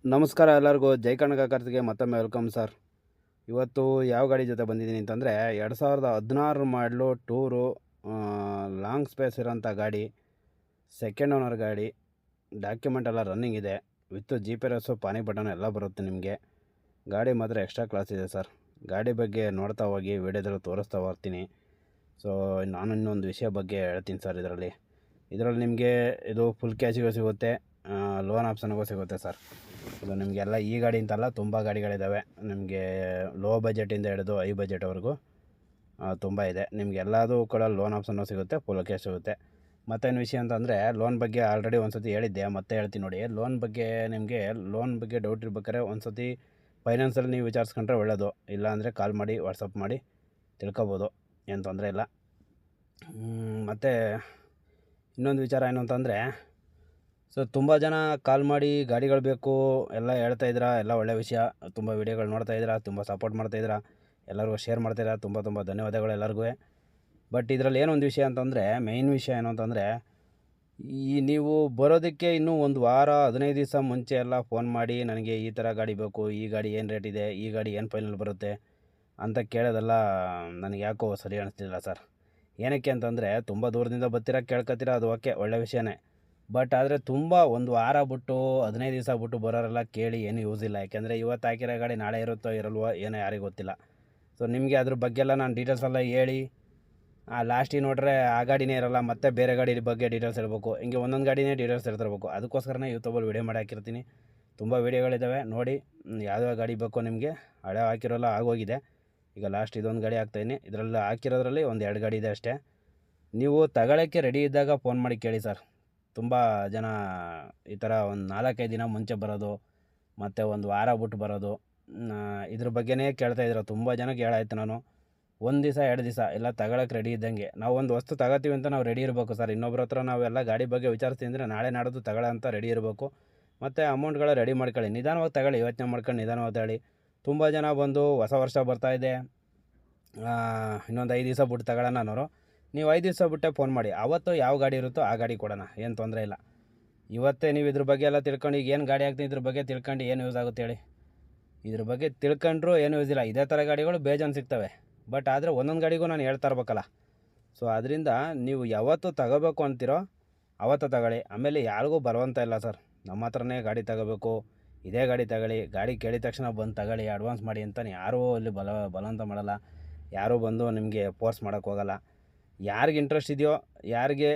ನಮಸ್ಕಾರ ಎಲ್ಲರಿಗೂ. ಜೈ ಕನ್ನಡ ಕಾರ್ತಿಗೆ ಮತ್ತೊಮ್ಮೆ ವೆಲ್ಕಮ್ ಸರ್. ಇವತ್ತು ಯಾವ ಗಾಡಿ ಜೊತೆ ಬಂದಿದ್ದೀನಿ ಅಂತಂದರೆ 2016 ಮಾಡಲು ಟೂರು, ಲಾಂಗ್ ಸ್ಪೇಸ್ ಇರೋಂಥ ಗಾಡಿ, ಸೆಕೆಂಡ್ ಓನರ್ ಗಾಡಿ, ಡಾಕ್ಯುಮೆಂಟ್ ಎಲ್ಲ ರನ್ನಿಂಗ್ ಇದೆ, ವಿತ್ GPS ಪಾನಿ ಬಟನ್ ಎಲ್ಲ ಬರುತ್ತೆ ನಿಮಗೆ. ಗಾಡಿ ಮಾತ್ರ ಎಕ್ಸ್ಟ್ರಾ ಕ್ಲಾಸ್ ಇದೆ ಸರ್. ಗಾಡಿ ಬಗ್ಗೆ ನೋಡ್ತಾ ಹೋಗಿ ವಿಡಿಯೋದಲ್ಲಿ ತೋರಿಸ್ತಾ ಹೋಗ್ತೀನಿ. ಸೊ ನಾನು ಇನ್ನೊಂದು ವಿಷಯ ಬಗ್ಗೆ ಹೇಳ್ತೀನಿ ಸರ್. ಇದರಲ್ಲಿ ನಿಮಗೆ ಇದು ಫುಲ್ ಕ್ಯಾಶಿಗೂ ಸಿಗುತ್ತೆ, ಲೋನ್ ಆಪ್ಷನ್ಗೂ ಸಿಗುತ್ತೆ ಸರ್. ಇದು ನಿಮಗೆಲ್ಲ ಈ ಗಾಡಿ ಅಂತಲ್ಲ, ತುಂಬ ಗಾಡಿಗಳಿದ್ದಾವೆ. ನಿಮಗೆ ಲೋ ಬಜೆಟಿಂದ ಹಿಡಿದು ಹೈ ಬಜೆಟ್ವರೆಗೂ ತುಂಬ ಇದೆ. ನಿಮಗೆಲ್ಲದೂ ಕೂಡ ಲೋನ್ ಆಪ್ಷನ್ನು ಸಿಗುತ್ತೆ, ಫುಲ್ ಕ್ಯಾಶ್ ಸಿಗುತ್ತೆ. ಮತ್ತೇನು ವಿಷಯ ಅಂತಂದರೆ, ಲೋನ್ ಬಗ್ಗೆ ಆಲ್ರೆಡಿ ಒಂದು ಸತಿ ಹೇಳಿದ್ದೆ, ಮತ್ತೆ ಹೇಳ್ತೀನಿ ನೋಡಿ. ನಿಮಗೆ ಲೋನ್ ಬಗ್ಗೆ ಡೌಟ್ ಇರ್ಬೇಕಾದ್ರೆ ಒಂದು ಸತಿ ಫೈನಾನ್ಸಲ್ಲಿ ನೀವು ವಿಚಾರಿಸ್ಕೊಂಡ್ರೆ ಒಳ್ಳೆಯದು. ಇಲ್ಲಾಂದರೆ ಕಾಲ್ ಮಾಡಿ, ವಾಟ್ಸಪ್ ಮಾಡಿ ತಿಳ್ಕೊಬೋದು, ಏನು ತೊಂದರೆ ಇಲ್ಲ. ಮತ್ತು ಇನ್ನೊಂದು ವಿಚಾರ ಏನು ಅಂತಂದರೆ, ಸೊ ತುಂಬ ಜನ ಕಾಲ್ ಮಾಡಿ ಗಾಡಿಗಳು ಬೇಕು ಎಲ್ಲ ಹೇಳ್ತಾಯಿದ್ದೀರಾ, ಎಲ್ಲ ಒಳ್ಳೆಯ ವಿಷಯ. ತುಂಬ ವೀಡಿಯೋಗಳು ನೋಡ್ತಾಯಿದ್ದೀರಾ, ತುಂಬ ಸಪೋರ್ಟ್ ಮಾಡ್ತಾಯಿದ್ದೀರಾ, ಎಲ್ಲರಿಗೂ ಶೇರ್ ಮಾಡ್ತಾಯಿದ್ದೀರಾ, ತುಂಬ ಧನ್ಯವಾದಗಳು ಎಲ್ಲರಿಗೂ. ಬಟ್ ಇದರಲ್ಲಿ ಏನೊಂದು ವಿಷಯ ಅಂತಂದರೆ, ಮೇಯ್ನ್ ವಿಷಯ ಏನು ಅಂತಂದರೆ, ನೀವು ಬರೋದಕ್ಕೆ ಇನ್ನೂ ಒಂದು ವಾರ 15 ದಿವಸ ಮುಂಚೆ ಎಲ್ಲ ಫೋನ್ ಮಾಡಿ ನನಗೆ ಈ ಥರ ಗಾಡಿ ಬೇಕು, ಈ ಗಾಡಿ ಏನು ರೇಟ್ ಇದೆ, ಈ ಗಾಡಿ ಏನು ಫೈನಲ್ ಬರುತ್ತೆ ಅಂತ ಕೇಳೋದೆಲ್ಲ ನನಗೆ ಯಾಕೋ ಸರಿ ಅನಿಸ್ತಿಲ್ಲ ಸರ್. ಏನಕ್ಕೆ ಅಂತಂದರೆ, ತುಂಬ ದೂರದಿಂದ ಬರ್ತೀರಾ, ಕೇಳ್ಕೊತೀರಾ, ಅದು ಓಕೆ, ಒಳ್ಳೆಯ ವಿಷಯನೇ. ಬಟ್ ಆದರೆ ತುಂಬ ಒಂದು ವಾರ ಬಿಟ್ಟು 15 ದಿವಸ ಬಿಟ್ಟು ಬರೋರೆಲ್ಲ ಕೇಳಿ ಏನೂ ಯೂಸ್ ಇಲ್ಲ. ಯಾಕೆಂದರೆ ಇವತ್ತು ಹಾಕಿರೋ ಗಾಡಿ ನಾಳೆ ಇರುತ್ತೋ ಇರಲ್ವೋ ಏನೋ ಯಾರಿಗೂ ಗೊತ್ತಿಲ್ಲ. ಸೊ ನಿಮಗೆ ಅದ್ರ ಬಗ್ಗೆ ಎಲ್ಲ ನಾನು ಡೀಟೇಲ್ಸ್ ಎಲ್ಲ ಹೇಳಿ ಲಾಸ್ಟಿಗೆ ನೋಡ್ರೆ ಆ ಗಾಡಿನೇ ಇರೋಲ್ಲ, ಮತ್ತೆ ಬೇರೆ ಗಾಡಿ ಬಗ್ಗೆ ಡೀಟೇಲ್ಸ್ ಇರಬೇಕು. ಹಿಂಗೆ ಒಂದೊಂದು ಗಾಡಿನೇ ಡೀಟೇಲ್ಸ್ ಇರ್ತಿರ್ಬೇಕು. ಅದಕ್ಕೋಸ್ಕರನೇ ಯೂಟ್ಯೂಬಲ್ಲಿ ವೀಡಿಯೋ ಮಾಡಿ ಹಾಕಿರ್ತೀನಿ. ತುಂಬ ವೀಡಿಯೋಗಳಿದ್ದಾವೆ ನೋಡಿ. ಯಾವ್ಯಾವ ಗಾಡಿ ಬೇಕೋ ನಿಮಗೆ. ಹಳೆ ಹಾಕಿರೋಲ್ಲ ಆಗೋಗಿದೆ. ಈಗ ಲಾಸ್ಟ್ ಇದೊಂದು ಗಾಡಿ ಹಾಕ್ತಾಯಿದ್ದೀನಿ. ಇದರಲ್ಲಿ ಹಾಕಿರೋದ್ರಲ್ಲಿ ಒಂದು 2 ಗಾಡಿ ಇದೆ ಅಷ್ಟೇ. ನೀವು ತಗೊಳ್ಳೋಕ್ಕೆ ರೆಡಿ ಇದ್ದಾಗ ಫೋನ್ ಮಾಡಿ ಕೇಳಿ ಸರ್. ತುಂಬ ಜನ ಈ ಥರ ಒಂದು 4-5 ದಿನ ಮುಂಚೆ ಬರೋದು, ಮತ್ತು ಒಂದು ವಾರ ಬಿಟ್ಟು ಬರೋದು, ಇದ್ರ ಬಗ್ಗೆನೇ ಕೇಳ್ತಾಯಿದ್ರು. ತುಂಬ ಜನಕ್ಕೆ ಹೇಳಾಯ್ತು ನಾನು. 1 ದಿವಸ 2 ದಿವಸ ಎಲ್ಲ ತಗೊಳಕ್ಕೆ ರೆಡಿ ಇದ್ದಂಗೆ. ನಾವು ಒಂದು ವಸ್ತು ತಗೋತೀವಿ ಅಂತ ನಾವು ರೆಡಿ ಇರಬೇಕು ಸರ್. ಇನ್ನೊಬ್ರ ಹತ್ರ ನಾವೆಲ್ಲ ಗಾಡಿ ಬಗ್ಗೆ ವಿಚಾರಿಸ್ತೀವಿ ಅಂದರೆ ನಾಳೆ ನಾಡೋದು ತಗೊಳ್ಳೋ ಅಂತ ರೆಡಿ ಇರಬೇಕು. ಮತ್ತು ಅಮೌಂಟ್ಗಳ ರೆಡಿ ಮಾಡ್ಕೊಳ್ಳಿ. ನಿಧಾನವಾಗಿ ತಗೊಳ್ಳಿ, ಯೋಚನೆ ಮಾಡ್ಕೊಂಡು ನಿಧಾನವಾಗಿ ತಗೊಳ್ಳಿ. ತುಂಬ ಜನ ಬಂದು ಹೊಸ ವರ್ಷ ಬರ್ತಾಯಿದೆ, ಇನ್ನೊಂದು 5 ದಿವಸ ಬಿಟ್ಟು ತಗೊಳ್ಳೋಣ ಅನ್ನೋರು. ನೀವು 5 ದಿವಸ ಬಿಟ್ಟೆ ಫೋನ್ ಮಾಡಿ. ಆವತ್ತು ಯಾವ ಗಾಡಿ ಇರುತ್ತೋ ಆ ಗಾಡಿ ಕೊಡೋಣ, ಏನು ತೊಂದರೆ ಇಲ್ಲ. ಇವತ್ತೇ ನೀವು ಇದ್ರ ಬಗ್ಗೆ ಎಲ್ಲ ತಿಳ್ಕೊಂಡು, ಈಗ ಏನು ಗಾಡಿ ಹಾಕ್ತೀನಿ ಇದ್ರ ಬಗ್ಗೆ ತಿಳ್ಕೊಂಡು ಏನು ಯೂಸ್ ಆಗುತ್ತೆ ಹೇಳಿ? ಇದ್ರ ಬಗ್ಗೆ ತಿಳ್ಕೊಂಡ್ರೂ ಏನು ಯೂಸ್ ಇಲ್ಲ. ಇದೇ ಥರ ಗಾಡಿಗಳು ಬೇಜಾನ್ ಸಿಗ್ತವೆ. ಬಟ್ ಆದರೆ ಒಂದೊಂದು ಗಾಡಿಗೂ ನಾನು ಹೇಳ್ತಾ ಇರ್ಬೇಕಲ್ಲ. ಸೊ ಅದರಿಂದ ನೀವು ಯಾವತ್ತು ತಗೋಬೇಕು ಅಂತೀರೋ ಆವತ್ತು ತಗೊಳ್ಳಿ. ಆಮೇಲೆ ಯಾರಿಗೂ ಬರುವಂತ ಇಲ್ಲ ಸರ್, ನಮ್ಮ ಹತ್ರನೇ ಗಾಡಿ ತಗೋಬೇಕು, ಇದೇ ಗಾಡಿ ತಗೊಳ್ಳಿ, ಗಾಡಿ ಕೇಳಿದ ತಕ್ಷಣ ಬಂದು ತಗೊಳ್ಳಿ, ಅಡ್ವಾನ್ಸ್ ಮಾಡಿ ಅಂತ ಯಾರೂ ಇಲ್ಲಿ ಬಲವಂತ ಮಾಡಲ್ಲ. ಯಾರೂ ಬಂದು ನಿಮಗೆ ಫೋರ್ಸ್ ಮಾಡೋಕ್ಕೆ ಹೋಗಲ್ಲ. ಯಾರಿಗೆ ಇಂಟ್ರೆಸ್ಟ್ ಇದೆಯೋ, ಯಾರಿಗೆ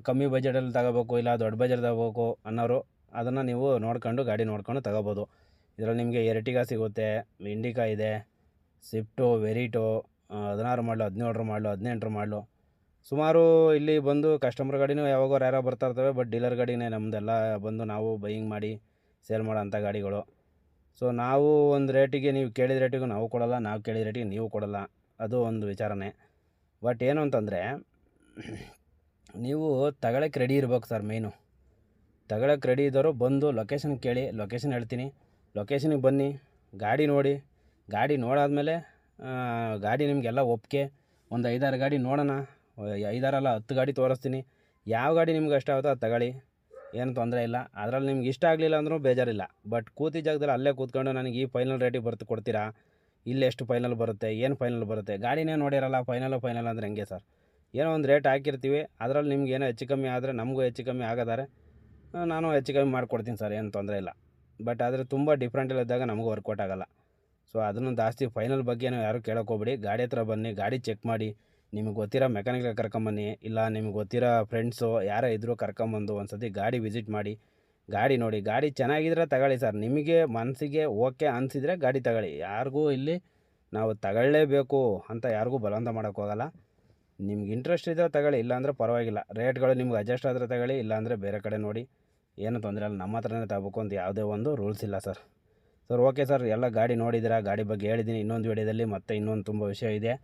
ಕಮ್ಮಿ ಬಜೆಟಲ್ಲಿ ತಗೋಬೇಕು, ಇಲ್ಲ ದೊಡ್ಡ ಬಜೆಟ್ ತಗೋಬೇಕು ಅನ್ನೋರು ಅದನ್ನು ನೀವು ಗಾಡಿ ನೋಡ್ಕೊಂಡು ತಗೋಬೋದು. ಇದರಲ್ಲಿ ನಿಮಗೆ ಎರ್ಟಿಗಾ ಸಿಗುತ್ತೆ, ಇಂಡಿಕಾ ಇದೆ, ಸ್ವಿಫ್ಟು, ವೆರಿಟೋ, 16 ಮಾಡಲು, 17 ಮಾಡಲು, 18 ಮಾಡಲು, ಸುಮಾರು ಇಲ್ಲಿ ಬಂದು ಕಸ್ಟಮರ್ ಗಾಡಿನೂ ಯಾವಾಗೋ ಯಾರೋ ಬರ್ತಾ ಇರ್ತವೆ. ಬಟ್ ಡೀಲರ್ ಗಾಡಿನೇ ನಮ್ಮದೆಲ್ಲ ಬಂದು ನಾವು ಬೈಯಿಂಗ್ ಮಾಡಿ ಸೇಲ್ ಮಾಡೋ ಅಂಥ ಗಾಡಿಗಳು. ಸೊ ನಾವು ಒಂದು ರೇಟಿಗೆ, ನೀವು ಕೇಳಿದ ರೇಟಿಗೂ ನಾವು ಕೊಡೋಲ್ಲ, ನಾವು ಕೇಳಿದ ರೇಟಿಗೆ ನೀವು ಕೊಡೋಲ್ಲ, ಅದು ಒಂದು ವಿಚಾರನೇ. ಬಟ್ ಏನು ಅಂತಂದರೆ, ನೀವು ತಗೊಳಕ್ಕೆ ರೆಡಿ ಇರ್ಬೇಕು ಸರ್. ಮೇಯ್ನು ತಗೊಳಕ್ಕೆ ರೆಡಿ ಇದ್ದವರು ಬಂದು ಲೊಕೇಶನ್ ಕೇಳಿ, ಲೊಕೇಶನ್ ಹೇಳ್ತೀನಿ, ಲೊಕೇಶನಿಗೆ ಬನ್ನಿ, ಗಾಡಿ ನೋಡಿ. ಗಾಡಿ ನೋಡಾದ್ಮೇಲೆ ಗಾಡಿ ನಿಮಗೆಲ್ಲ ಒಪ್ಪಿಗೆ, ಒಂದು 5-6 ಗಾಡಿ ನೋಡೋಣ, 5-6 ಅಲ್ಲ 10 ಗಾಡಿ ತೋರಿಸ್ತೀನಿ. ಯಾವ ಗಾಡಿ ನಿಮ್ಗೆ ಇಷ್ಟ ಆಗುತ್ತೋ ಅದು ತಗೊಳ್ಳಿ, ಏನು ತೊಂದರೆ ಇಲ್ಲ. ಅದರಲ್ಲಿ ನಿಮ್ಗೆ ಇಷ್ಟ ಆಗಲಿಲ್ಲ ಅಂದರೂ ಬೇಜಾರಿಲ್ಲ. ಬಟ್ ಕೂತಿ ಜಾಗದಲ್ಲಿ ಅಲ್ಲೇ ಕೂತ್ಕೊಂಡು ನನಗೆ ಈ ಫೈನಲ್ ರೇಟಿಗೆ ಬರ್ತು ಕೊಡ್ತೀರಾ, ಇಲ್ಲಿ ಎಷ್ಟು ಫೈನಲ್ ಬರುತ್ತೆ, ಏನು ಫೈನಲ್ ಬರುತ್ತೆ, ಗಾಡಿನೇ ನೋಡಿರಲ್ಲ, ಫೈನಲ್ ಅಂದರೆ ಹೆಂಗೆ ಸರ್? ಏನೋ ಒಂದು ರೇಟ್ ಹಾಕಿರ್ತೀವಿ, ಅದರಲ್ಲಿ ನಿಮ್ಗೆ ಏನೋ ಹೆಚ್ಚು ಕಮ್ಮಿ ಆದರೆ ನಮಗೂ ಹೆಚ್ಚು ಕಮ್ಮಿ ಆಗೋದಾರೆ ನಾನು ಹೆಚ್ಚು ಕಮ್ಮಿ ಮಾಡಿಕೊಡ್ತೀನಿ ಸರ್, ಏನು ತೊಂದರೆ ಇಲ್ಲ. ಬಟ್ ಆದರೆ ತುಂಬ ಡಿಫ್ರೆಂಟಲ್ಲಿದ್ದಾಗ ನಮಗೂ ವರ್ಕೌಟ್ ಆಗೋಲ್ಲ. ಸೊ ಅದನ್ನು ಜಾಸ್ತಿ ಫೈನಲ್ ಬಗ್ಗೆ ಯಾರು ಕೇಳೋಕೆ ಹೋಗ್ಬೇಡಿ. ಗಾಡಿ ಹತ್ರ ಬನ್ನಿ, ಗಾಡಿ ಚೆಕ್ ಮಾಡಿ, ನಿಮಗೆ ಗೊತ್ತಿರೋ ಮೆಕ್ಯಾನಿಕ್ಗೆ ಕರ್ಕೊಂಬನ್ನಿ, ಇಲ್ಲ ನಿಮ್ಗೆ ಗೊತ್ತಿರೋ ಫ್ರೆಂಡ್ಸು ಯಾರೇ ಇದ್ದರೂ ಕರ್ಕೊಂಬಂದು ಒಂದು ಸತಿ ಗಾಡಿ ವಿಸಿಟ್ ಮಾಡಿ, ಗಾಡಿ ನೋಡಿ. ಗಾಡಿ ಚೆನ್ನಾಗಿದ್ರೆ ತಗೊಳ್ಳಿ ಸರ್. ನಿಮಗೆ ಮನಸ್ಸಿಗೆ ಓಕೆ ಅನಿಸಿದರೆ ಗಾಡಿ ತಗೊಳ್ಳಿ. ಯಾರಿಗೂ ಇಲ್ಲಿ ನಾವು ತಗೊಳ್ಳೇಬೇಕು ಅಂತ ಯಾರಿಗೂ ಬಲವಂತ ಮಾಡೋಕ್ಕೆ ಹೋಗಲ್ಲ. ನಿಮ್ಗೆ ಇಂಟ್ರೆಸ್ಟ್ ಇದ್ದರೆ ತಗೊಳ್ಳಿ, ಇಲ್ಲಾಂದರೆ ಪರವಾಗಿಲ್ಲ. ರೇಟ್ಗಳು ನಿಮ್ಗೆ ಅಡ್ಜಸ್ಟ್ ಆದರೆ ತಗೊಳ್ಳಿ, ಇಲ್ಲಾಂದರೆ ಬೇರೆ ಕಡೆ ನೋಡಿ, ಏನು ತೊಂದರೆ ಇಲ್ಲ. ನಮ್ಮ ಹತ್ರನೇ ತಗೋಬೇಕು ಅಂತ ಯಾವುದೇ ಒಂದು ರೂಲ್ಸ್ ಇಲ್ಲ ಸರ್. ಸರ್ ಓಕೆ ಸರ್, ಎಲ್ಲ ಗಾಡಿ ನೋಡಿದ್ದೀರಾ, ಗಾಡಿ ಬಗ್ಗೆ ಹೇಳಿದ್ದೀನಿ. ಇನ್ನೊಂದು ವೀಡಿಯೋದಲ್ಲಿ ಮತ್ತೆ ಇನ್ನೊಂದು ತುಂಬ ವಿಷಯ ಇದೆ,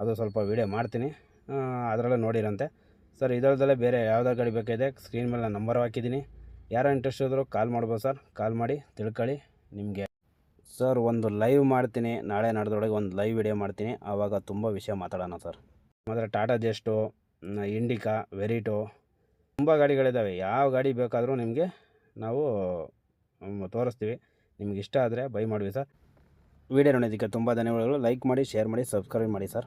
ಅದು ಸ್ವಲ್ಪ ವೀಡಿಯೋ ಮಾಡ್ತೀನಿ, ಅದರಲ್ಲೇ ನೋಡಿರಂತೆ ಸರ್. ಇದರದಲ್ಲೇ ಬೇರೆ ಯಾವುದಾದ್ರು ಗಾಡಿ ಬೇಕಾಗಿದೆ, ಸ್ಕ್ರೀನ್ ಮೇಲೆ ನಾನು ನಂಬರ್ ಹಾಕಿದ್ದೀನಿ. ಯಾರೋ ಇಂಟ್ರೆಸ್ಟ್ ಇದ್ದರೂ ಕಾಲ್ ಮಾಡ್ಬೋದು ಸರ್. ಕಾಲ್ ಮಾಡಿ ತಿಳ್ಕೊಳ್ಳಿ. ನಿಮಗೆ ಸರ್ ಒಂದು ಲೈವ್ ಮಾಡ್ತೀನಿ, ನಾಳೆ ನಾಡ್ದೊಳಗೆ ಒಂದು ಲೈವ್ ವಿಡಿಯೋ ಮಾಡ್ತೀನಿ, ಆವಾಗ ತುಂಬ ವಿಷಯ ಮಾತಾಡೋಣ ಸರ್. ಮತ್ತು ಟಾಟಾ ಜೆಸ್ಟು, ಇಂಡಿಕಾ, ವೆರಿಟೋ, ತುಂಬ ಗಾಡಿಗಳಿದ್ದಾವೆ. ಯಾವ ಗಾಡಿ ಬೇಕಾದರೂ ನಿಮಗೆ ನಾವು ತೋರಿಸ್ತೀವಿ. ನಿಮ್ಗೆ ಇಷ್ಟ ಆದರೆ ಬೈ ಮಾಡಿವಿ ಸರ್. ವಿಡಿಯೋ ನೋಡೋದಕ್ಕೆ ತುಂಬ ಧನ್ಯವಾದಗಳು. ಲೈಕ್ ಮಾಡಿ, ಶೇರ್ ಮಾಡಿ, ಸಬ್ಸ್ಕ್ರೈಬ್ ಮಾಡಿ ಸರ್.